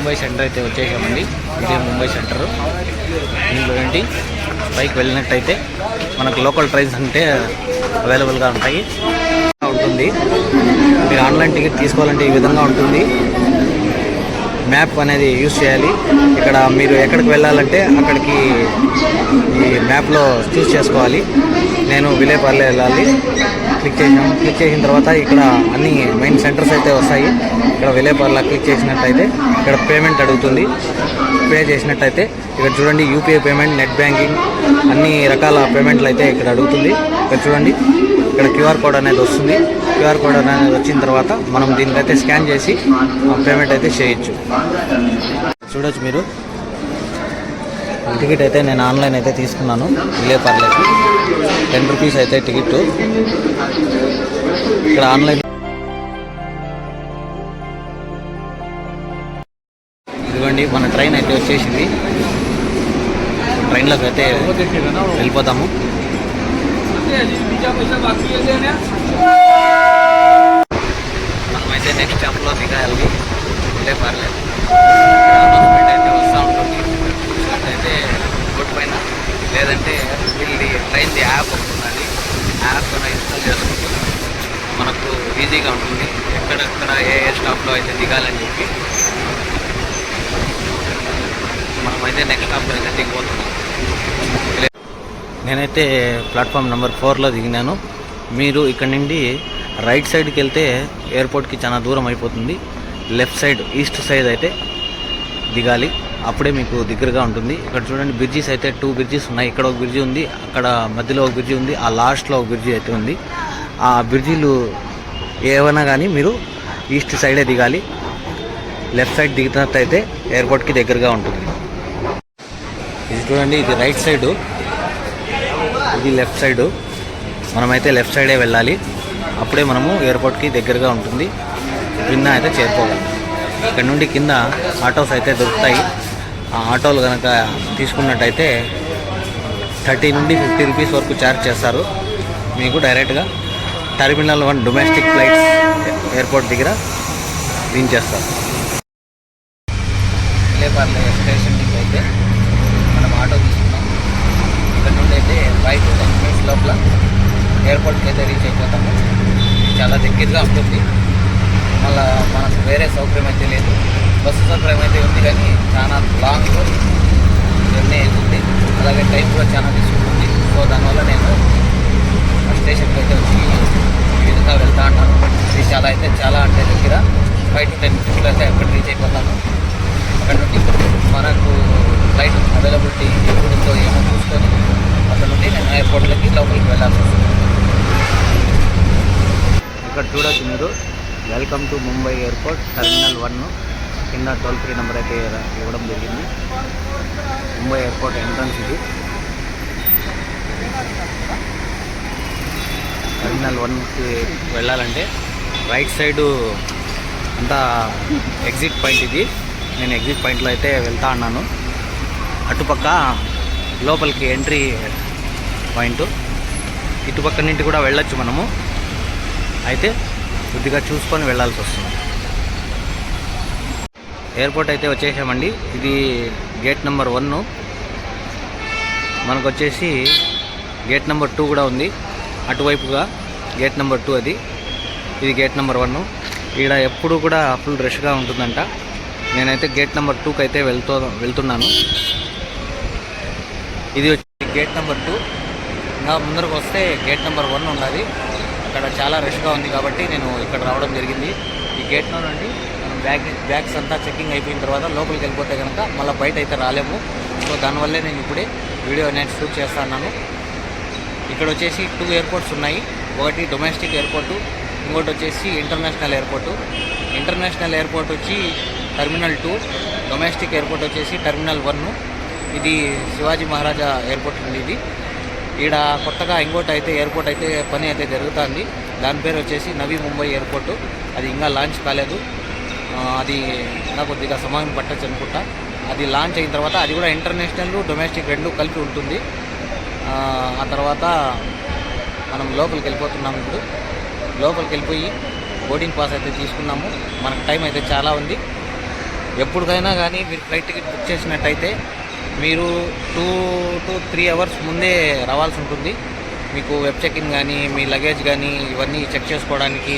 Mumbai centre అయితే వచ్చేసామండి. ఇదే ముంబై సెంటరు. దీనిలో ఏంటి పైకి వెళ్ళినట్టయితే మనకు లోకల్ ట్రైన్స్ అంటే అవైలబుల్గా ఉంటుంది. మీరు ఆన్లైన్ టికెట్ తీసుకోవాలంటే ఈ విధంగా ఉంటుంది. మ్యాప్ అనేది యూజ్ చేయాలి. ఇక్కడ మీరు ఎక్కడికి వెళ్ళాలంటే అక్కడికి ఈ మ్యాప్లో చూస్ చేసుకోవాలి. నేను విలేపార్లే వెళ్ళాలి. క్లిక్ చేసిన తర్వాత ఇక్కడ అన్ని మెయిన్ సెంటర్స్ అయితే వస్తాయి. ఇక్కడ విలేపార్లా క్లిక్ చేసినట్టయితే ఇక్కడ పేమెంట్ అడుగుతుంది. పే చేసినట్టయితే ఇక్కడ చూడండి యూపీఐ పేమెంట్, నెట్ బ్యాంకింగ్ అన్ని రకాల పేమెంట్లు అయితే ఇక్కడ అడుగుతుంది. ఇక్కడ చూడండి ఇక్కడ క్యూఆర్ కోడ్ అనేది వస్తుంది. క్యూఆర్ కోడ్ అనేది వచ్చిన తర్వాత మనం దీనికైతే స్కాన్ చేసి పేమెంట్ అయితే చేయొచ్చు. చూడొచ్చు మీరు టికెట్ అయితే నేను ఆన్లైన్ అయితే తీసుకున్నాను. విలేపార్లేకి 10 రూపీస్ అయితే టికెట్. ఇక్కడ ఆన్లైన్ ఇదిగోండి మన ట్రైన్ అయితే వచ్చేసింది. ట్రైన్లోకి అయితే వెళ్ళిపోతాము. మనమైతే నెక్స్ట్ స్టాప్లో దిగాలి. విలేపార్లే అనౌన్స్మెంట్ అయితే వస్తూ ఉంటుంది. అయితే బోర్డు పైన లేదంటే వీళ్ళది ట్రైన్ది యాప్ ఉంటుందండి. యాప్ ఇన్స్టాల్ చేసుకుంటే మనకు ఈజీగా ఉంటుంది ఎక్కడెక్కడ ఏ స్టాప్లో అయితే దిగాలని చెప్పి. మనమైతే నెక్స్ట్ స్టాప్లో అయితే దిగిపోతున్నాం. నేనైతే ప్లాట్ఫామ్ నెంబర్ 4లో దిగినాను. మీరు ఇక్కడ నుండి రైట్ సైడ్కి వెళ్తే ఎయిర్పోర్ట్కి చాలా దూరం అయిపోతుంది. లెఫ్ట్ సైడ్ ఈస్ట్ సైడ్ అయితే దిగాలి. అప్పుడే మీకు దగ్గరగా ఉంటుంది. ఇక్కడ చూడండి బ్రిడ్జెస్ అయితే 2 బ్రిడ్జెస్ ఉన్నాయి. ఇక్కడ ఒక బ్రిడ్జి ఉంది, అక్కడ మధ్యలో ఒక బ్రిడ్జి ఉంది, ఆ లాస్ట్లో ఒక బ్రిడ్జి అయితే ఉంది. ఆ బ్రిడ్జిలు ఏవైనా కానీ మీరు ఈస్ట్ సైడే దిగాలి. లెఫ్ట్ సైడ్ దిగినట్టయితే ఎయిర్పోర్ట్కి దగ్గరగా ఉంటుంది. ఇది చూడండి ఇది రైట్ సైడు, ఇది లెఫ్ట్ సైడు. మనమైతే లెఫ్ట్ సైడే వెళ్ళాలి. అప్పుడే మనము ఎయిర్పోర్ట్కి దగ్గరగా ఉంటుంది. కింద అయితే చేరుకోవాలి. ఇక్కడ నుండి కింద ఆటోస్ అయితే దొరుకుతాయి. ఆ ఆటోలు కనుక తీసుకున్నట్టయితే 30 నుండి 50 రూపీస్ వరకు ఛార్జ్ చేస్తారు. మీకు డైరెక్ట్గా టెర్మినల్ 1 డొమెస్టిక్ ఫ్లైట్స్ ఎయిర్పోర్ట్ దగ్గర దించేస్తారు. విలేపార్లే స్టేషన్ నుంచి అయితే మనం ఆటో తీసుకున్నాం. ఇక్కడ నుండి అయితే 5 to 10 minutes లోపల ఎయిర్పోర్ట్కి అయితే రీచ్ అయిపోతాము. చాలా దగ్గరగా ఉంటుంది. మళ్ళీ మనకు వేరే సౌకర్యం అయితే లేదు. బస్సు సౌకర్యం అయితే ఉంది కానీ చాలా లాంగ్ జర్నీ అవుతుంది. అలాగే టైం కూడా చాలా తీసుకుంటుంది. సో దానివల్ల నేను స్టేషన్కి అయితే వచ్చి ఈ విధంగా వెళ్తా ఉంటాను. ఇది చాలా అంటే దగ్గర 5 to 10 minutes అయితే అక్కడ రీచ్ అయిపోతాను. అక్కడ నుండి మనకు ఫ్లైట్ అవైలబిలిటీ ఎప్పుడుందో ఏమో చూసుకొని అక్కడ నుండి నేను ఎయిర్పోర్ట్లకి లోపలికి వెళ్ళాల్సి వస్తుంది. ఇక్కడ చూడొచ్చు మీరు welcome to Mumbai airport terminal 1 కింద టోల్ ఫ్రీ నెంబర్ అయితే ఇవ్వడం జరిగింది. ముంబై ఎయిర్పోర్ట్ ఎంట్రన్స్ ఇది. టెర్మినల్ 1కి వెళ్ళాలంటే రైట్ సైడు అంతా ఎగ్జిట్ పాయింట్ ఇది. నేను ఎగ్జిట్ పాయింట్లో అయితే వెళ్తా ఉన్నాను. అటుపక్క లోపలికి ఎంట్రీ పాయింట్. ఇటుపక్క నుండి కూడా వెళ్ళొచ్చు మనము. అయితే కొద్దిగా చూసుకొని వెళ్ళాల్సి వస్తుంది. ఎయిర్పోర్ట్ అయితే వచ్చేసామండి. ఇది గేట్ నెంబర్ 1. మనకు వచ్చేసి గేట్ నెంబర్ 2 కూడా ఉంది. అటువైపుగా గేట్ నెంబర్ 2 అది. ఇది గేట్ నెంబర్ 1. ఇక్కడ ఎప్పుడు కూడా ఫుల్ రష్గా ఉంటుందంట. నేనైతే గేట్ నెంబర్ 2కి అయితే వెళ్తున్నాను. ఇది వచ్చి గేట్ నెంబర్ 2. ఇంకా ముందరకు వస్తే గేట్ నెంబర్ 1 ఉన్నది. అక్కడ చాలా రష్గా ఉంది కాబట్టి నేను ఇక్కడ రావడం జరిగింది. ఈ గేట్లో నుండి మనం బ్యాగ్స్ అంతా చెకింగ్ అయిపోయిన తర్వాత లోపలికి వెళ్ళిపోతే కనుక మళ్ళీ బయట అయితే రాలేము. సో దానివల్లే నేను ఇప్పుడే వీడియో అనేది షూట్ చేస్తున్నాను. ఇక్కడ వచ్చేసి 2 ఎయిర్పోర్ట్స్ ఉన్నాయి. ఒకటి డొమెస్టిక్ ఎయిర్పోర్టు, ఇంకోటి వచ్చేసి ఇంటర్నేషనల్ ఎయిర్పోర్టు. ఇంటర్నేషనల్ ఎయిర్పోర్ట్ వచ్చి టెర్మినల్ 2, డొమెస్టిక్ ఎయిర్పోర్ట్ వచ్చేసి టెర్మినల్ 1. ఇది శివాజీ మహారాజా ఎయిర్పోర్ట్ ఉంది. ఇది ఈడ కొత్తగా ఇంకోటి అయితే ఎయిర్పోర్ట్ అయితే పని అయితే జరుగుతుంది. దాని పేరు వచ్చేసి నవీ ముంబై ఎయిర్పోర్టు. అది ఇంకా లాంచ్ కాలేదు. అది ఇంకా కొద్దిగా సమయం పట్టచ్చు అనుకుంటా. అది లాంచ్ అయిన తర్వాత అది కూడా ఇంటర్నేషనల్ డొమెస్టిక్ 2 కలిపి ఉంటుంది. ఆ తర్వాత మనం లోపలికి వెళ్ళిపోతున్నాము. ఇప్పుడు లోపలికి వెళ్ళిపోయి బోర్డింగ్ పాస్ అయితే తీసుకున్నాము. మనకు టైం అయితే చాలా ఉంది. ఎప్పటికైనా కానీ మీరు ఫ్లైట్ టికెట్ బుక్ చేసినట్టయితే మీరు 2 to 3 అవర్స్ ముందే రావాల్సి ఉంటుంది. మీకు వెబ్ చెక్ ఇన్ కానీ మీ లగేజ్ కానీ ఇవన్నీ చెక్ చేసుకోవడానికి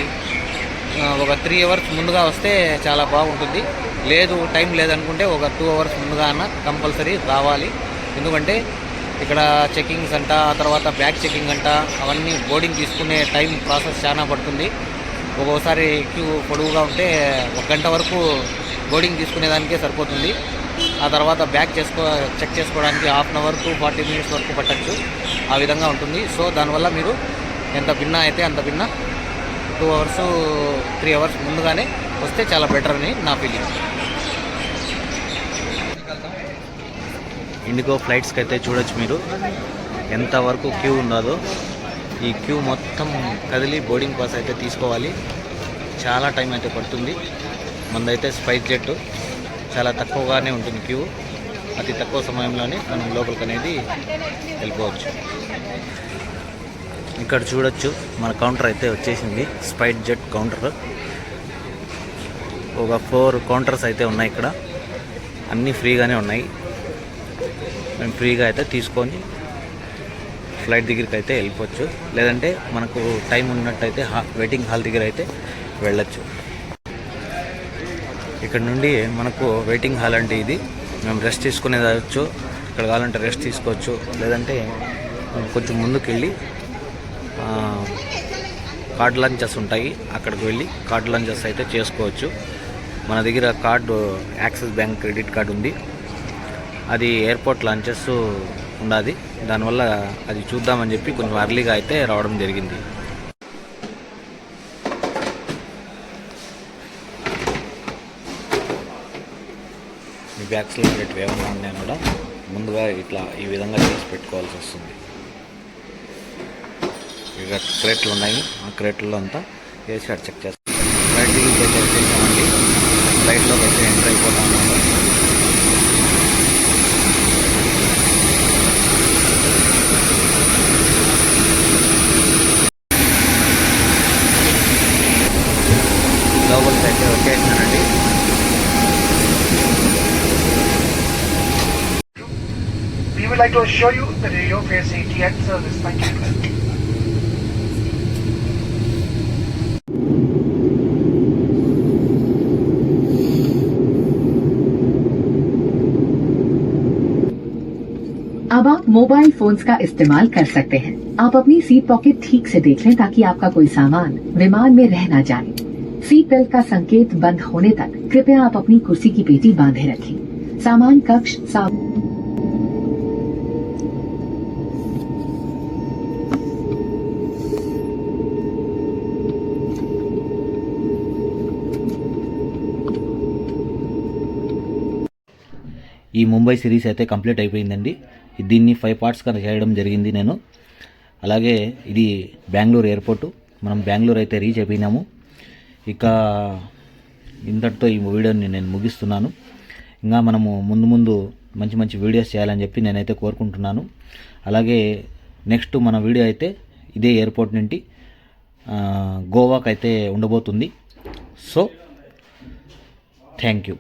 ఒక 3 అవర్స్ ముందుగా వస్తే చాలా బాగుంటుంది. లేదు టైం లేదనుకుంటే ఒక 2 అవర్స్ ముందుగా అన్న కంపల్సరీ రావాలి. ఎందుకంటే ఇక్కడ చెకింగ్స్ అంట, ఆ తర్వాత బ్యాగ్ చెకింగ్ అంట, అవన్నీ బోర్డింగ్ తీసుకునే టైం ప్రాసెస్ చాలా పడుతుంది. ఒక్కోసారి క్యూ పొడవుగా ఉంటే 1 గంట వరకు బోర్డింగ్ తీసుకునేదానికే సరిపోతుంది. ఆ తర్వాత బ్యాగ్ చెక్ చేసుకోవడానికి 1/2 అవర్ to 40 minutes వరకు పట్టచ్చు. ఆ విధంగా ఉంటుంది. సో దానివల్ల మీరు ఎంత భిన్నా అయితే అంత భిన్న 2 అవర్స్ 3 అవర్స్ ముందుగానే వస్తే చాలా బెటర్ అని నా ఫీలింగ్. ఇండిగో ఫ్లైట్స్కి అయితే చూడొచ్చు మీరు ఎంతవరకు క్యూ ఉన్నదో. ఈ క్యూ మొత్తం కదిలి బోర్డింగ్ పాస్ అయితే తీసుకోవాలి. చాలా టైం అయితే పడుతుంది. మనదైతే స్పైస్ జెట్, చాలా తక్కువగానే ఉంటుంది క్యూ. అతి తక్కువ సమయంలోనే మనం లోపలికి అనేది వెళ్ళిపోవచ్చు. ఇక్కడ చూడొచ్చు మన కౌంటర్ అయితే వచ్చేసింది. Spice jet counter. ఒక 4 కౌంటర్స్ అయితే ఉన్నాయి ఇక్కడ. అన్నీ ఫ్రీగానే ఉన్నాయి. మేము ఫ్రీగా అయితే తీసుకొని ఫ్లైట్ దగ్గరికి అయితే వెళ్ళిపోవచ్చు. లేదంటే మనకు టైం ఉన్నట్టయితే వెయిటింగ్ హాల్ దగ్గర అయితే వెళ్ళచ్చు. ఇక్కడ నుండి మనకు వెయిటింగ్ హాల్ అంటే ఇది. మేము రెస్ట్ తీసుకునేదవచ్చు. ఇక్కడ కావాలంటే రెస్ట్ తీసుకోవచ్చు. లేదంటే కొంచెం ముందుకు వెళ్ళి కార్డ్ లంచెస్ ఉంటాయి. అక్కడికి వెళ్ళి కార్డ్ లంచెస్ అయితే చేసుకోవచ్చు. మన దగ్గర card axis bank credit card ఉంది. అది ఎయిర్పోర్ట్ లంచెస్ ఉన్నది. దానివల్ల అది చూద్దామని చెప్పి కొంచెం అర్లీగా అయితే రావడం జరిగింది. మీ బ్యాగ్స్లో రేట్లు ఏమైనా ఉన్నాయని కూడా ముందుగా ఇట్లా ఈ విధంగా చేసి పెట్టుకోవాల్సి వస్తుంది. ఇక క్రేట్లు ఉన్నాయి. ఆ క్రేట్లో అంతా వేసి అటు చెక్ చేస్తాం. ఫ్లైట్ టికెట్ అయితే వచ్చేసామండి. ఫ్లైట్లోకి అయితే ఎంటర్ అయిపోతాము. లోపలికి అయితే వచ్చేసానండి. We would like to assure you that your fair safety and service. Thank you. अब आप मोबाइल फोन्स का इस्तेमाल कर सकते हैं। आप अपनी सीट पॉकेट ठीक से देख लें ताकि आपका कोई सामान विमान में रह ना जाए। सीट बेल्ट का संकेत बंद होने तक कृपया आप अपनी कुर्सी की पेटी बांधे रखें। सामान कक्ष साफ। ఈ ముంబై సిరీస్ అయితే కంప్లీట్ అయిపోయిందండి. దీన్ని 5 పార్ట్స్ గా చేయడం జరిగింది నేను. అలాగే ఇది బెంగళూరు ఎయిర్పోర్టు. మనం బెంగళూరు అయితే రీచ్ అయిపోయినాము. ఇక ఇంతటితో ఈ వీడియోని నేను ముగిస్తున్నాను. ఇంకా మనము ముందు మంచి మంచి వీడియోస్ చేయాలని చెప్పి నేనైతే కోరుకుంటున్నాను. అలాగే నెక్స్ట్ మన వీడియో అయితే ఇదే ఎయిర్పోర్ట్ నుండి గోవాకి అయితే ఉండబోతుంది. So thank you.